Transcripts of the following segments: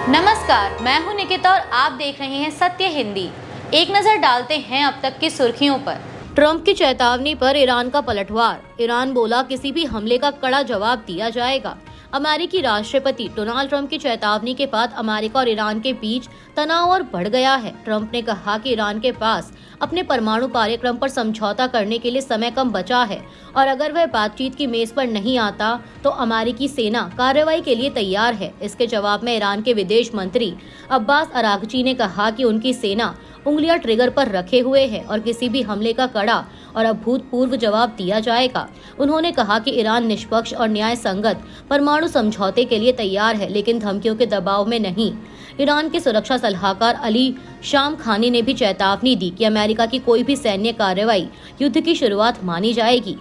नमस्कार, मैं हूं निकिता और आप देख रहे हैं सत्य हिंदी। एक नजर डालते हैं अब तक की सुर्खियों पर। ट्रंप की चेतावनी पर ईरान का पलटवार। ईरान बोला किसी भी हमले का कड़ा जवाब दिया जाएगा। अमेरिकी राष्ट्रपति डोनाल्ड ट्रंप की चेतावनी के बाद अमेरिका और ईरान के बीच तनाव और बढ़ गया है। ट्रंप ने कहा कि ईरान के पास अपने परमाणु कार्यक्रम पर समझौता करने के लिए समय कम बचा है और अगर वह बातचीत की मेज पर नहीं आता तो अमेरिकी सेना कार्रवाई के लिए तैयार है। इसके जवाब में ईरान के विदेश मंत्री अब्बास अरागची ने कहा कि उनकी सेना उंगलियां ट्रिगर पर रखे हुए है और किसी भी हमले का कड़ा और अभूतपूर्व जवाब दिया जाएगा। उन्होंने कहा कि ईरान निष्पक्ष और न्याय संगत परमाणु समझौते के लिए तैयार है, लेकिन धमकियों के दबाव में नहीं। ईरान के सुरक्षा सलाहकार अली शामखानी ने भी चेतावनी दी कि अमेरिका की कोई भी सैन्य कार्रवाई युद्ध की शुरुआत मानी जाएगी।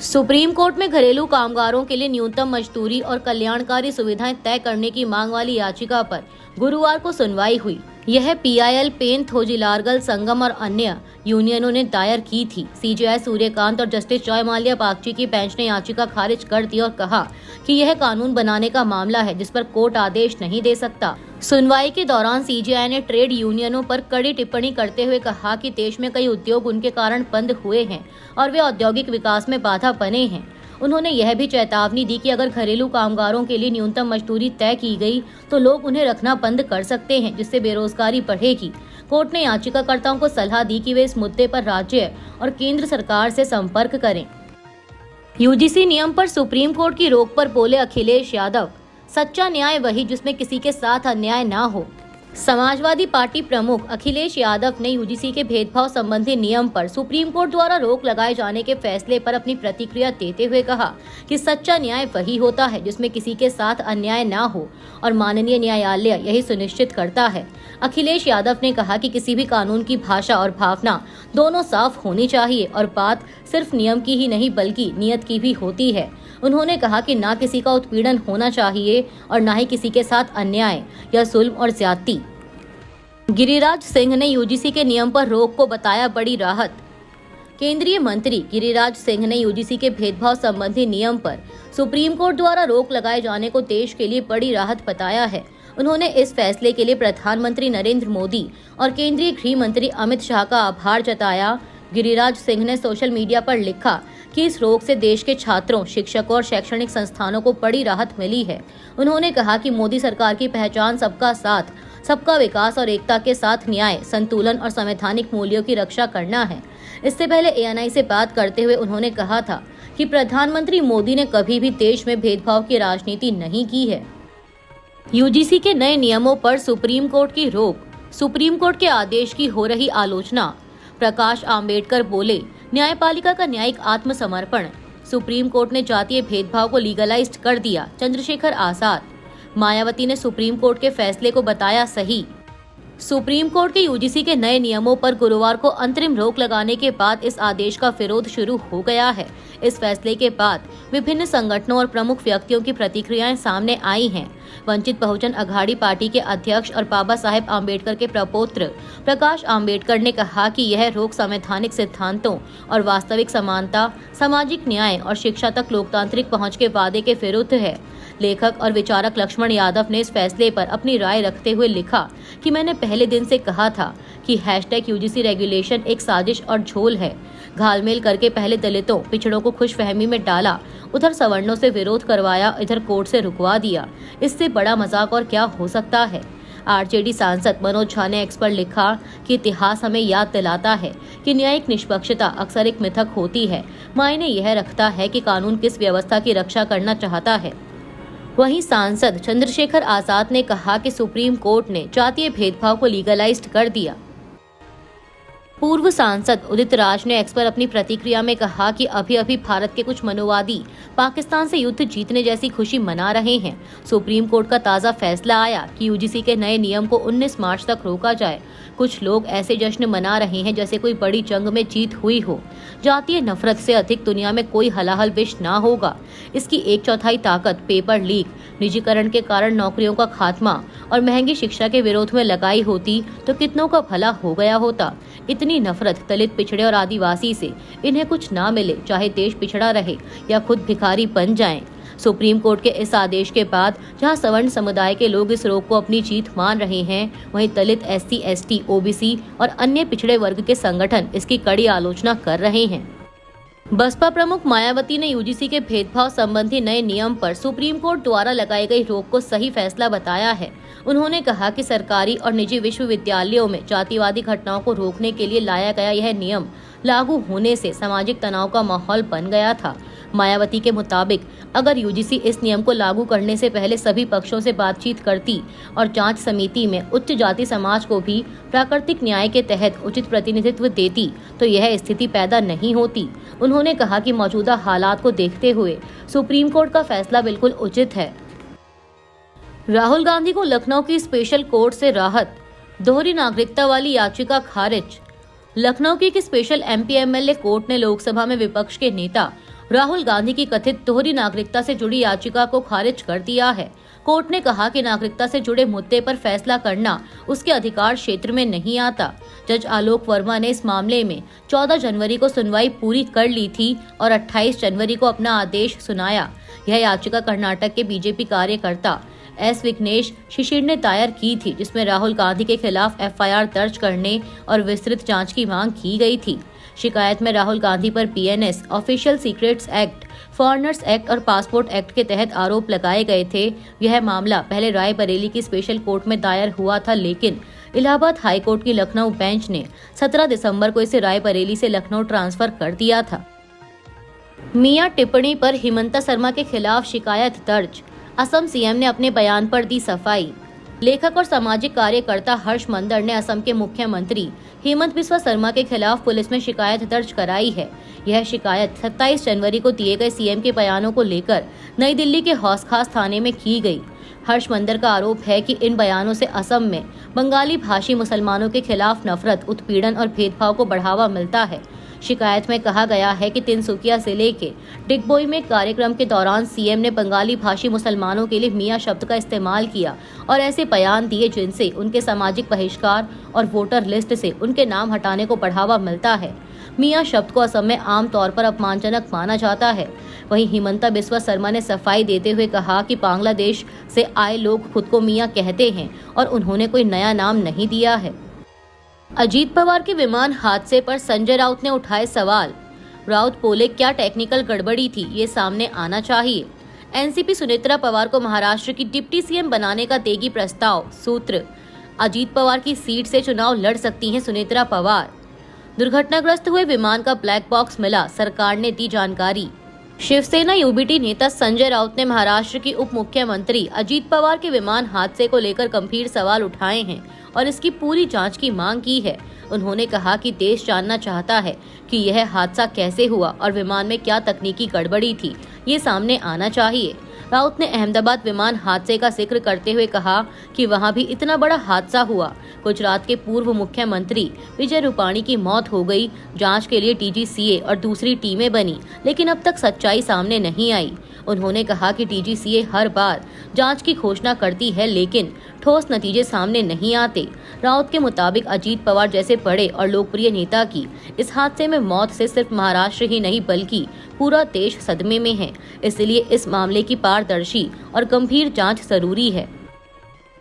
सुप्रीम कोर्ट में घरेलू कामगारों के लिए न्यूनतम मजदूरी और कल्याणकारी सुविधाएं तय करने की मांग वाली याचिका पर गुरुवार को सुनवाई हुई। यह पीआईएल, पेन, थोजिलारगल संगम और अन्य यूनियनों ने दायर की थी। सीजेआई सूर्यकांत और जस्टिस जॉय माल्या बागची की बेंच ने याचिका खारिज कर दी और कहा कि यह कानून बनाने का मामला है जिस पर कोर्ट आदेश नहीं दे सकता। सुनवाई के दौरान सीजेआई ने ट्रेड यूनियनों पर कड़ी टिप्पणी करते हुए कहा कि देश में कई उद्योग उनके कारण बंद हुए हैं और वे औद्योगिक विकास में बाधा बने हैं। उन्होंने यह भी चेतावनी दी कि अगर घरेलू कामगारों के लिए न्यूनतम मजदूरी तय की गई तो लोग उन्हें रखना बंद कर सकते हैं, जिससे बेरोजगारी बढ़ेगी। कोर्ट ने याचिकाकर्ताओं को सलाह दी कि वे इस मुद्दे पर राज्य और केंद्र सरकार से संपर्क करें। यूजीसी नियम पर सुप्रीम कोर्ट की रोक पर बोले अखिलेश यादव, सच्चा न्याय वही जिसमें किसी के साथ अन्याय ना हो। समाजवादी पार्टी प्रमुख अखिलेश यादव ने यूजीसी के भेदभाव संबंधी नियम पर सुप्रीम कोर्ट द्वारा रोक लगाए जाने के फैसले पर अपनी प्रतिक्रिया देते हुए कहा कि सच्चा न्याय वही होता है जिसमें किसी के साथ अन्याय ना हो और माननीय न्यायालय यही सुनिश्चित करता है। अखिलेश यादव ने कहा कि किसी भी कानून की भाषा और भावना दोनों साफ होनी चाहिए और बात सिर्फ नियम की ही नहीं बल्कि नियत की भी होती है। उन्होंने कहा कि ना किसी का उत्पीड़न होना चाहिए और ना ही किसी के साथ अन्याय या जुल्म और ज्यादती। गिरिराज सिंह ने यूजीसी के नियम पर रोक को बताया बड़ी राहत। केंद्रीय मंत्री गिरिराज सिंह ने यूजीसी के भेदभाव संबंधी नियम पर सुप्रीम कोर्ट द्वारा रोक लगाए जाने को देश के लिए बड़ी राहत बताया है। उन्होंने इस फैसले के लिए प्रधानमंत्री नरेंद्र मोदी और केंद्रीय गृह मंत्री अमित शाह का आभार जताया। गिरिराज सिंह ने सोशल मीडिया पर लिखा कि इस रोक से देश के छात्रों, शिक्षकों और शैक्षणिक संस्थानों को बड़ी राहत मिली है। उन्होंने कहा कि मोदी सरकार की पहचान सबका साथ, सबका विकास और एकता के साथ न्याय, संतुलन और संवैधानिक मूल्यों की रक्षा करना है। इससे पहले एएनआई से बात करते हुए उन्होंने कहा था कि प्रधानमंत्री मोदी ने कभी भी देश में भेदभाव की राजनीति नहीं की है। यूजीसी के नए नियमों पर सुप्रीम कोर्ट की रोक, सुप्रीम कोर्ट के आदेश की हो रही आलोचना। प्रकाश आंबेडकर बोले, न्यायपालिका का न्यायिक आत्मसमर्पण। सुप्रीम कोर्ट ने जातीय भेदभाव को लीगलाइज्ड कर दिया। चंद्रशेखर आजाद। मायावती ने सुप्रीम कोर्ट के फैसले को बताया सही। सुप्रीम कोर्ट के यूजीसी के नए नियमों पर गुरुवार को अंतरिम रोक लगाने के बाद इस आदेश का विरोध शुरू हो गया है। इस फैसले के बाद विभिन्न संगठनों और प्रमुख व्यक्तियों की प्रतिक्रियाएं सामने आई हैं। वंचित बहुजन अघाड़ी पार्टी के अध्यक्ष और बाबा साहेब आम्बेडकर के प्रपौत्र प्रकाश आम्बेडकर ने कहा कि यह रोक संवैधानिक सिद्धांतों और वास्तविक समानता, सामाजिक न्याय और शिक्षा तक लोकतांत्रिक पहुंच के वादे के विरुद्ध है। लेखक और विचारक लक्ष्मण यादव ने इस फैसले पर अपनी राय रखते हुए लिखा कि मैंने पहले दिन से कहा था कि #यूजीसी रेगुलेशन एक साजिश और झोल है। घालमेल करके पहले दलितों, पिछड़ों को खुशफहमी में डाला, उधर सवर्णों से विरोध करवाया, इधर कोर्ट से रुकवा दिया। इससे बड़ा मजाक और क्या हो सकता है। आरजेडी सांसद मनोज झा ने एक्स पर लिखा कि इतिहास हमें याद दिलाता है कि न्यायिक निष्पक्षता अक्सर एक मिथक होती है। मायने यह रखता है कि कानून किस व्यवस्था की रक्षा करना चाहता है। वहीं सांसद चंद्रशेखर आजाद ने कहा कि सुप्रीम कोर्ट ने जातीय भेदभाव को लीगलाइज्ड कर दिया। पूर्व सांसद उदित राज ने एक्स पर अपनी प्रतिक्रिया में कहा कि अभी भारत के कुछ मनोवादी पाकिस्तान से युद्ध जीतने जैसी खुशी मना रहे हैं। सुप्रीम कोर्ट का ताज़ा फैसला आया कि यूजीसी के नए नियम को 19 मार्च तक रोका जाए। कुछ लोग ऐसे जश्न मना रहे हैं जैसे कोई बड़ी जंग में जीत हुई हो। जातीय नफरत से अधिक दुनिया में कोई हलाहल विष ना होगा। इसकी 1/4 ताकत पेपर लीक, निजीकरण के कारण नौकरियों का खात्मा और महंगी शिक्षा के विरोध में लगाई होती तो कितनों का भला हो गया होता। इतनी नफरत दलित, पिछड़े और आदिवासी से, इन्हें कुछ ना मिले, चाहे देश पिछड़ा रहे या खुद भिखारी बन जाएं। सुप्रीम कोर्ट के इस आदेश के बाद जहां सवर्ण समुदाय के लोग इस रोक को अपनी जीत मान रहे हैं, वहीं दलित, SC, ST, OBC और अन्य पिछड़े वर्ग के संगठन इसकी कड़ी आलोचना कर रहे हैं। बसपा प्रमुख मायावती ने UGC के भेदभाव संबंधी नए नियम पर सुप्रीम कोर्ट द्वारा लगाई गई रोक को सही फैसला बताया है। उन्होंने कहा कि सरकारी और निजी विश्वविद्यालयों में जातिवादी घटनाओं को रोकने के लिए लाया गया यह नियम लागू होने से सामाजिक तनाव का माहौल बन गया था। मायावती के मुताबिक अगर UGC इस नियम को लागू करने से पहले सभी पक्षों से बातचीत करती और जांच समिति में उच्च जाति समाज को भी प्राकृतिक न्याय के तहत उचित प्रतिनिधित्व देती तो यह स्थिति पैदा नहीं होती। उन्होंने कहा कि मौजूदा हालात को देखते हुए सुप्रीम कोर्ट का फैसला बिल्कुल उचित है। राहुल गांधी को लखनऊ की स्पेशल कोर्ट से राहत, दोहरी नागरिकता वाली याचिका खारिज। लखनऊ की एक स्पेशल MP MLA कोर्ट ने लोकसभा में विपक्ष के नेता राहुल गांधी की कथित दोहरी नागरिकता से जुड़ी याचिका को खारिज कर दिया है। कोर्ट ने कहा कि नागरिकता से जुड़े मुद्दे पर फैसला करना उसके अधिकार क्षेत्र में नहीं आता। जज आलोक वर्मा ने इस मामले में 14 जनवरी को सुनवाई पूरी कर ली थी और 28 जनवरी को अपना आदेश सुनाया। यह याचिका कर्नाटक के BJP कार्यकर्ता S. विघ्नेश शिशिर ने दायर की थी, जिसमें राहुल गांधी के खिलाफ FIR दर्ज करने और विस्तृत जांच की मांग की गई थी। शिकायत में राहुल गांधी पर PNS, official secrets act, foreigners act और पासपोर्ट एक्ट के तहत आरोप लगाए गए थे। यह मामला पहले रायबरेली की स्पेशल कोर्ट में दायर हुआ था, लेकिन इलाहाबाद हाई कोर्ट की लखनऊ बेंच ने 17 दिसंबर को इसे रायबरेली से लखनऊ ट्रांसफर कर दिया था। मियां टिप्पणी पर हिमंता शर्मा के खिलाफ शिकायत दर्ज, असम CM ने अपने बयान पर दी सफाई। लेखक और सामाजिक कार्यकर्ता हर्ष मंदर ने असम के मुख्यमंत्री हेमंत बिस्वा शर्मा के खिलाफ पुलिस में शिकायत दर्ज कराई है। यह शिकायत 27 जनवरी को दिए गए CM के बयानों को लेकर नई दिल्ली के हौस खास थाने में की गई। हर्ष मंदर का आरोप है कि इन बयानों से असम में बंगाली भाषी मुसलमानों के खिलाफ नफरत, उत्पीड़न और भेदभाव को बढ़ावा मिलता है। शिकायत में कहा गया है कि तिनसुकिया जिले के डिगबोई में कार्यक्रम के दौरान CM ने बंगाली भाषी मुसलमानों के लिए मियां शब्द का इस्तेमाल किया और ऐसे बयान दिए जिनसे उनके सामाजिक बहिष्कार और वोटर लिस्ट से उनके नाम हटाने को बढ़ावा मिलता है। मियां शब्द को असम में आमतौर पर अपमानजनक माना जाता है। वहीं हिमंता बिस्वा शर्मा ने सफाई देते हुए कहा कि बांग्लादेश से आए लोग खुद को मियां कहते हैं और उन्होंने कोई नया नाम नहीं दिया है। अजीत पवार के विमान हादसे पर संजय राउत ने उठाए सवाल। राउत बोले, क्या टेक्निकल गड़बड़ी थी, ये सामने आना चाहिए। NCP सुनेत्रा पवार को महाराष्ट्र की डिप्टी CM बनाने का देगी प्रस्ताव। सूत्र, अजीत पवार की सीट से चुनाव लड़ सकती हैं सुनेत्रा पवार। दुर्घटनाग्रस्त हुए विमान का ब्लैक बॉक्स मिला, सरकार ने दी जानकारी। शिवसेना UBT नेता संजय राउत ने महाराष्ट्र की उप मुख्यमंत्री अजीत पवार के विमान हादसे को लेकर गंभीर सवाल उठाए हैं और इसकी पूरी जांच की मांग की है। उन्होंने कहा कि देश जानना चाहता है कि यह हादसा कैसे हुआ और विमान में क्या तकनीकी गड़बड़ी थी, ये सामने आना चाहिए। राउत ने अहमदाबाद विमान हादसे का जिक्र करते हुए कहा कि वहां भी इतना बड़ा हादसा हुआ। गुजरात के पूर्व मुख्यमंत्री विजय रूपाणी की मौत हो गई। जांच के लिए DGCA और दूसरी टीमें बनी, लेकिन अब तक सच्चाई सामने नहीं आई। उन्होंने कहा कि DGCA हर बार जांच की घोषणा करती है, लेकिन ठोस नतीजे सामने नहीं आते। राउत के मुताबिक अजीत पवार जैसे बड़े और लोकप्रिय नेता की इस हादसे में मौत से सिर्फ महाराष्ट्र ही नहीं बल्कि पूरा देश सदमे में है। इसलिए इस मामले की पारदर्शी और गंभीर जांच जरूरी है।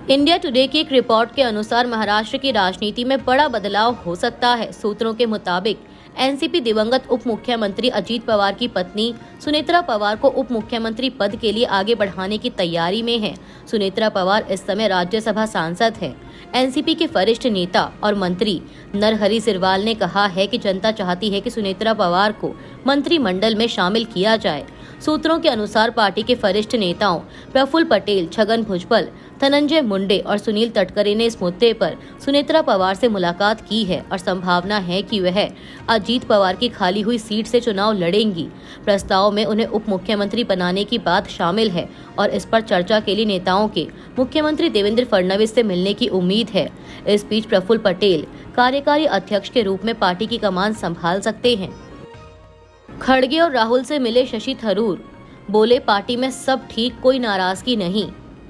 इंडिया टुडे की एक रिपोर्ट के अनुसार महाराष्ट्र की राजनीति में बड़ा बदलाव हो सकता है। सूत्रों के मुताबिक NCP दिवंगत उप मुख्यमंत्री अजीत पवार की पत्नी सुनेत्रा पवार को उप मुख्यमंत्री पद के लिए आगे बढ़ाने की तैयारी में है। सुनेत्रा पवार इस समय राज्यसभा सांसद है। NCP के वरिष्ठ नेता और मंत्री नरहरि सिरवाल ने कहा है कि जनता चाहती है कि सुनेत्रा पवार को मंत्रिमंडल में शामिल किया जाए। सूत्रों के अनुसार पार्टी के वरिष्ठ नेताओं प्रफुल्ल पटेल, छगन भुजबल, धनंजय मुंडे और सुनील तटकरे ने इस मुद्दे पर सुनेत्रा पवार से मुलाकात की है और संभावना है कि वह अजीत पवार की खाली हुई सीट से चुनाव लड़ेंगी। प्रस्ताव में उन्हें उप मुख्यमंत्री बनाने की बात शामिल है और इस पर चर्चा के लिए नेताओं के मुख्यमंत्री देवेंद्र फडणवीस से मिलने की उम्मीद है। इस बीच प्रफुल्ल पटेल कार्यकारी अध्यक्ष के रूप में पार्टी की कमान संभाल सकते हैं। खड़गे और राहुल से मिले शशि थरूर, बोले पार्टी में सब ठीक, कोई नाराजगी नहीं।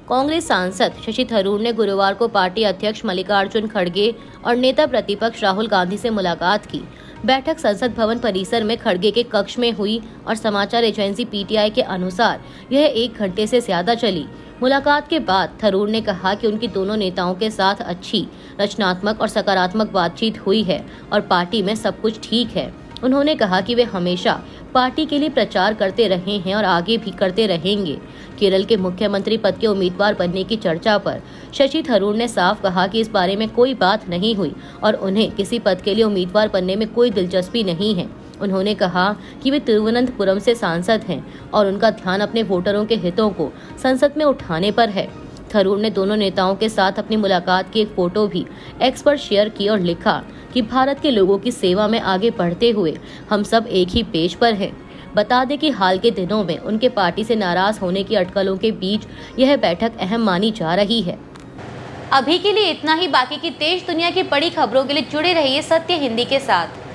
कांग्रेस सांसद शशि थरूर ने गुरुवार को पार्टी अध्यक्ष मल्लिकार्जुन खड़गे और नेता प्रतिपक्ष राहुल गांधी से मुलाकात की। बैठक संसद भवन परिसर में खड़गे के कक्ष में हुई और समाचार एजेंसी पीटीआई के अनुसार यह 1 घंटे से ज्यादा चली। मुलाकात के बाद थरूर ने कहा कि उनकी दोनों नेताओं के साथ अच्छी, रचनात्मक और सकारात्मक बातचीत हुई है और पार्टी में सब कुछ ठीक है। उन्होंने कहा कि वे हमेशा पार्टी के लिए प्रचार करते रहे हैं और आगे भी करते रहेंगे। केरल के मुख्यमंत्री पद के उम्मीदवार बनने की चर्चा पर शशि थरूर ने साफ कहा कि इस बारे में कोई बात नहीं हुई और उन्हें किसी पद के लिए उम्मीदवार बनने में कोई दिलचस्पी नहीं है। उन्होंने कहा कि वे तिरुवनंतपुरम से सांसद हैं और उनका ध्यान अपने वोटरों के हितों को संसद में उठाने पर है। थरूर ने दोनों नेताओं के साथ अपनी मुलाकात की एक फोटो भी एक्स पर शेयर की और लिखा कि भारत के लोगों की सेवा में आगे बढ़ते हुए हम सब एक ही पेज पर हैं। बता दें कि हाल के दिनों में उनके पार्टी से नाराज होने की अटकलों के बीच यह बैठक अहम मानी जा रही है। अभी के लिए इतना ही। बाकी की देश दुनिया की बड़ी खबरों के लिए जुड़े रहिए सत्य हिंदी के साथ।